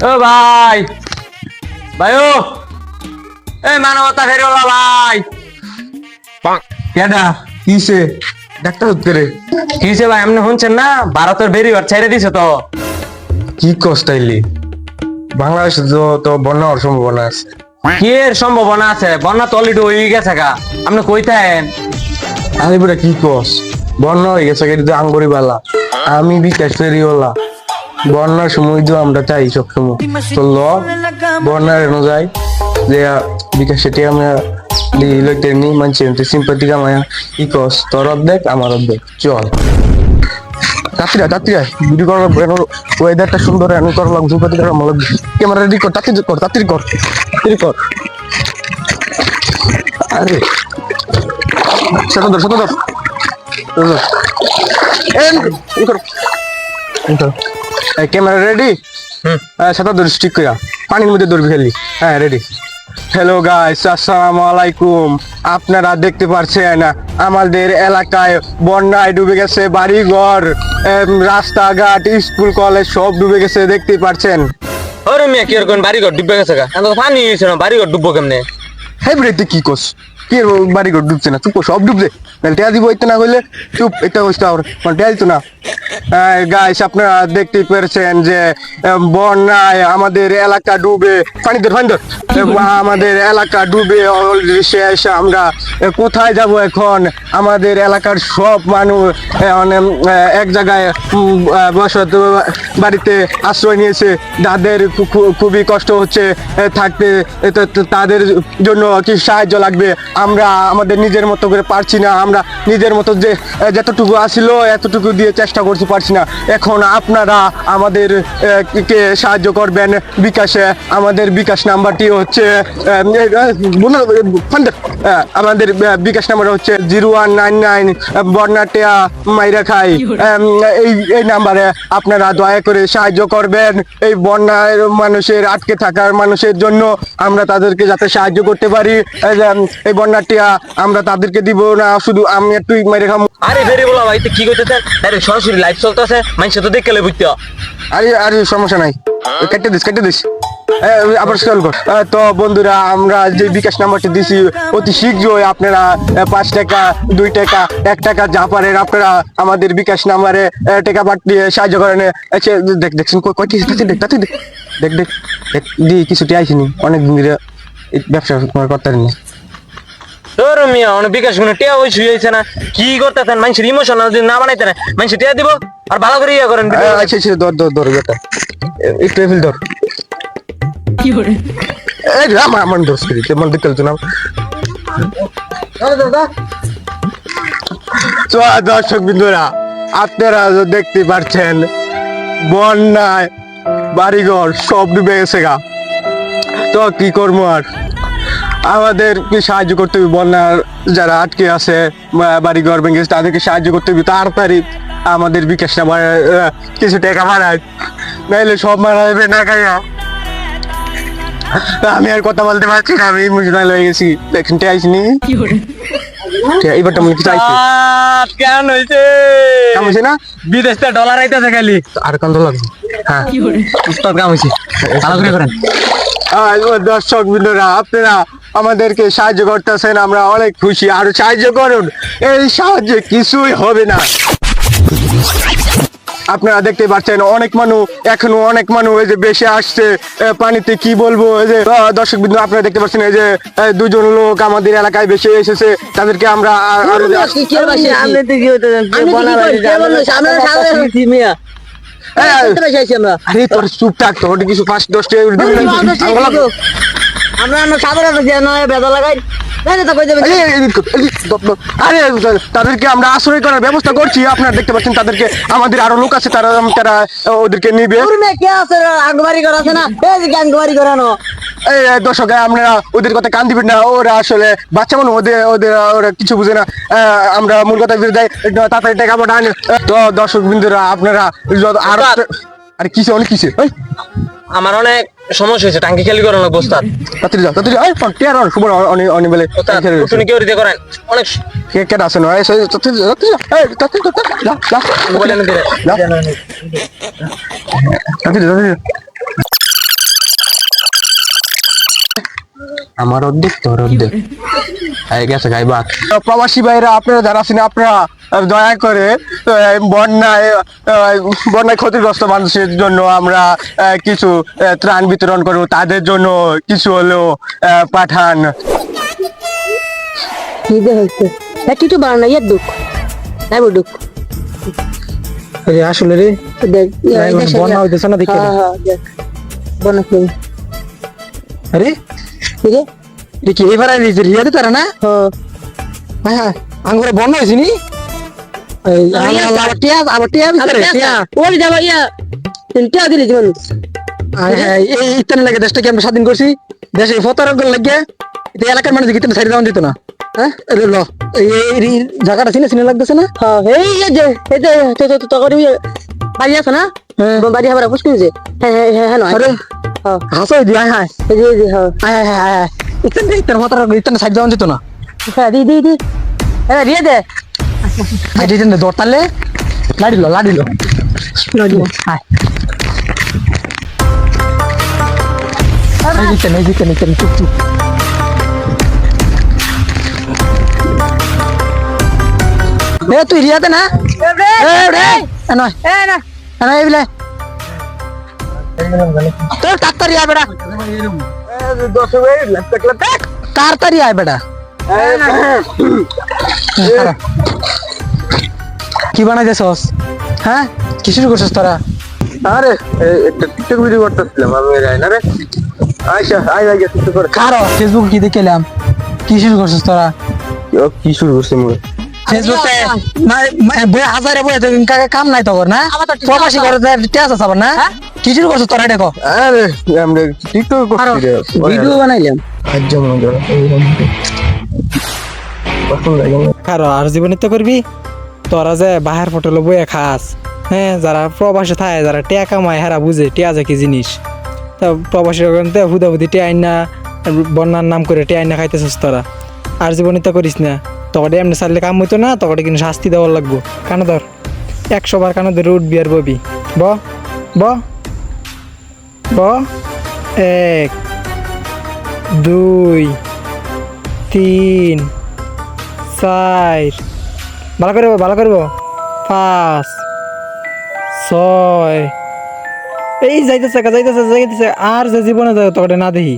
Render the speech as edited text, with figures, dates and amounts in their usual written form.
ও ভাই ভাই ও এই মানবতা ফেরিওয়ালা ভাই কেডা কিসে ডাক্তার করে কিছে ভাই আপনি শুনছেন না ভারতের বেরিবার ছেড়ে দিছে তো কি কষ্টাইলি বাংলাদেশে তো বন্যা হওয়ার সম্ভাবনা আছে। কি এর সম্ভাবনা আছে? বন্যা তো অলরেডি হয়ে গেছে গা, আপনি কইতেন আরে বুড়া কি কস বন্যা হয়ে গেছে কিন্তু আঙ্গুরি বালা আমি বিকাশ ফেরিওয়ালা বন্যার সময় তো আমরা চাই সব সময় তো ল বন্যার এনো যাই যে বিকাশ সেটি আমরা লইতে নি মানছি সিম্পাথি কামায়া কি কস তোর অর্ধেক আমার অর্ধেক চল তাড়াতাড়ি ভিডিও করার ওয়েদারটা সুন্দর আমি করলাম সিম্পাথি করার মনে ক্যামেরা রেডি কর তাড়াতাড়ি কর আরে শত ধর ক্যামেরা রেডি সাথে ধর স্টিক কইরা পানির মধ্যে ধরবি খালি হ্যাঁ রেডি হ্যালো গাইস আসসালামু আলাইকুম আপনারা দেখতে পাচ্ছেন আমাদের এলাকায় বন্যায় ডুবে গেছে বাড়িঘর রাস্তাঘাট স্কুল কলেজ সব ডুবে গেছে দেখতে পাচ্ছেন ওরে মিয়া কি এরকম বাড়িঘর ডুবে গেছে গা, এখন তো পানি হয়েছে না, বাড়িঘর ডুববো কেমনে? হ্যাঁ রে তুই কি কস কি বাড়িঘর ডুবছে না চুপ সব ডুবছে টেয়া দিব এটা না হইলে চুপ এটা হচ্ছে আর টেয়া দিত না গাইস আপনারা দেখতে পেরেছেন যে বন্যায় আমাদের এলাকা ডুবে পানি ধর আমাদের এলাকা ডুবে অলরেডি শেষ আমরা কোথায় যাব এখন আমাদের এলাকার সব মানুষ এক জায়গায় বসত বাড়িতে আশ্রয় নিয়েছে যাদের খুবই কষ্ট হচ্ছে থাকতে তাদের জন্য কি সাহায্য লাগবে আমরা আমাদের নিজের মতো করে পারছি না আমরা নিজের মতো যে যতটুকু আসিল এতটুকু দিয়ে চেষ্টা করতে পারছি না এখন আপনারা আমাদের কে সাহায্য করবেন বিকাশে আমাদের বিকাশ নাম্বারটি হচ্ছে আমাদের বিকাশ নাম্বার হচ্ছে 0199 বন্যাটিয়া মাইরা খাই এই নাম্বারে আপনারা দয়া করে সাহায্য করবেন এই বন্যার মানুষের আটকে থাকার মানুষের জন্য আমরা তাদেরকে যাতে সাহায্য করতে পারি এই বন্যাটিয়া আমরা তাদেরকে দিব না শুধু আমি একটু মাইরে খাম আরে ফেরি বলা ভাই কি কইতেছেন? আরে সরাসরি লাইভ চলতেছে, মানুষ তো দেখে লে বুঝতে। আরে সমস্যা নাই কেটে দিস আবার স্ক্রল কর তো বন্ধুরা আমরা যে বিকাশ নাম্বারটি দিছি অতি শীঘ্রই আপনারা 5 টাকা 2 টাকা 1 টাকা যা পারেন আপনারা আমাদের বিকাশ নাম্বারে টাকা পাঠিয়ে সাহায্য করেন দেখছেন দেখ দি কিছুটি আইসিনি অনেক দিন ধরে ব্যবসা করতে পারিনি তোর মিয়া অনেক বিকাশ গুলো টিয়া ওই শুয়েছে না কি করতেছেন? মানুষের ইমোশন যদি না বানাইতে না মানুষ টিয়া দিব আর ভালো করে ইয়া করেন। আচ্ছা ধর বেটা একটু এফিল ধর কি করে এই আমার দোষ করি তেমন দিকল তো না তো দর্শক বিন্দুরা আপনারা দেখতে পাচ্ছেন বন্যায় বাড়িঘর সব ডুবে গেছে গা তো কি করবো আর আমাদের কি সাহায্য করতে হবে বন্যার যারা আটকে আছে বাড়িঘর ভেঙে গেছে তাদেরকে সাহায্য করতে হবে তাড়াতাড়ি আমাদের বিকাশ নাম্বার কিছু টাকা মারায় নাইলে সব মারা যাবে না খাইয়া আমি আর কথা বলতে পারছি না আমি ইমোশনাল হয়ে গেছি দেখেন আইসিনি কি করে এইবারটা মনে কিছু আইসি কেন হয়েছে কাম হয়েছে না বিদেশ থেকে ডলার আইতেছে খালি আর কান্দ লাগবে হ্যাঁ কি করে উস্তাদ কাম হয়েছে ভালো করে করেন। দর্শক বিন্দুরা আপনারা আমাদেরকে সাহায্য করতেছেন আমরা অনেক খুশি আরো সাহায্য করুন এই সাহায্যে কিছুই হবে না আপনারা দেখতে পাচ্ছেন অনেক মানুষ এই যে বেশি আসছে পানিতে কি বলবো এই যে দর্শক বিন্দু আপনারা দেখতে পাচ্ছেন এই যে 2 জন লোক আমাদের এলাকায় বেশি এসেছে তাদেরকে আমরা আরে তোর চুপ থাক তোর কিছু 5-10 আরে তাদেরকে আমরা আশ্রয় করার ব্যবস্থা করছি আপনারা দেখতে পাচ্ছেন তাদেরকে আমাদের আরো লোক আছে তারা ওদেরকে নিবে দর্শক আপনারা ওদের কথা কান দিবেন না ওরা আসলে বাচ্চা মানুষ ওরা কিছু বুঝে না আমরা মূল কথা যাই তাড়াতাড়ি টাকা পাঠান তো দর্শক বিন্দুরা আপনারা আরো আরে কিসে অনেক কিসে আমার অনেক সমস্যা হয়েছে, টাঙ্কি খালি করানো অবস্থা। তাড়াতাড়ি যাও এই ফোন টিয়ার অন সুবর অনি বলে তুমি কি ওরিতে করেন অনেক কে আছে না এই তাড়াতাড়ি মোবাইল এনে দিলে তাড়াতাড়ি আমার অর্ধেক তোর অর্ধেক এই গেছে গাই বাদ প্রবাসী ভাইরা আপনারা যারা আছেন আপনারা দয়া করে বন্যায় ক্ষতিগ্রস্ত মানুষের জন্য আমরা কিছু ত্রাণ বিতরণ করব তাদের জন্য কিছু হলেও পাঠান খিদে হচ্ছে কিছু বানানো ইয়ে দুঃখ তাই দুঃখ আসলে রে দেখ বন্যা হইতেছে না দেখে হ্যাঁ দেখ বনা খেয়ে আরে ঠিক আছে এটা কি এবার নিজে রিয়াতে তারা না হ্যাঁ হ্যাঁ আঙ্গুরে বন্যা হয়েছে নি আবার টিয়া ওরে যাবা ইয়া তিনটা দিলি জীবন এই ইত্যাদি লাগে দেশটাকে আমরা স্বাধীন করছি দেশে ফতারক লাগে এটা এলাকার মানুষ কিন্তু সাইড দাম দিত না হ্যাঁ ল এই জায়গাটা চিনে লাগতেছে না হ্যাঁ এই যে তো করি বাড়ি আছে না বাড়ি আবার পুষ্কুন যে হ্যাঁ হ্যাঁ হ্যাঁ হ্যাঁ আরে হ্যাঁ হাসো দি আয় হায় এই যে হ্যাঁ আয় ইত্যাদি ফতারক ইত্যাদি সাইড দাম দিত না হ্যাঁ দি এ রিয়ে দে আই দিতেন দৌড়তালে লাডিল হায় এই জিতেন চুপ এ তুই রিয়াতে না নয় না এইবিলে তোর তাড়াতাড়ি আয় বেটা তাড়াতাড়ি আয় বেটা কি বানাইতে সস হ্যাঁ কি শুরু করছিস তোরা আরে একটা টিকটক ভিডিও করতেছিলাম আমি রাইনা রে আচ্ছা আই গেছে তো করে কারো ফেসবুক কি দেখলাম কি শুরু করছিস তোরা কি শুরু করছে মুরে ফেসবুকে বই হাজারে বই কাম নাই তোর না প্রবাসী করে টেস আছে আবার না কি শুরু করছিস তোরা দেখো আরে আমরা টিকটক করছি রে ভিডিও বানাইলাম আজ মনে করো কারো আর জীবনে তো করবি তোরা যে বাহার ফটোলো বইয়া খাস হ্যাঁ যারা প্রবাসে থাকে যারা টিয়া কামায় হারা বুঝে টিয়া যে কি জিনিস তা প্রবাসী হুদাহুদি টিয়া আইনা বন্যার নাম করে টিয়া আইনা খাইতেছিস তোরা আর জীবনে তো করিস না তোকে এমনি চাইলে কাম হইতো না তোকে কিন্তু শাস্তি দেওয়ার লাগবো কানে ধর 100 বার কানে ধরে উঠবি আর ববি ব ব ব 1 2 3 4 ভালো করবো 5 6 এই যাইতেছে আর যে জীবনে তোকে না দেখি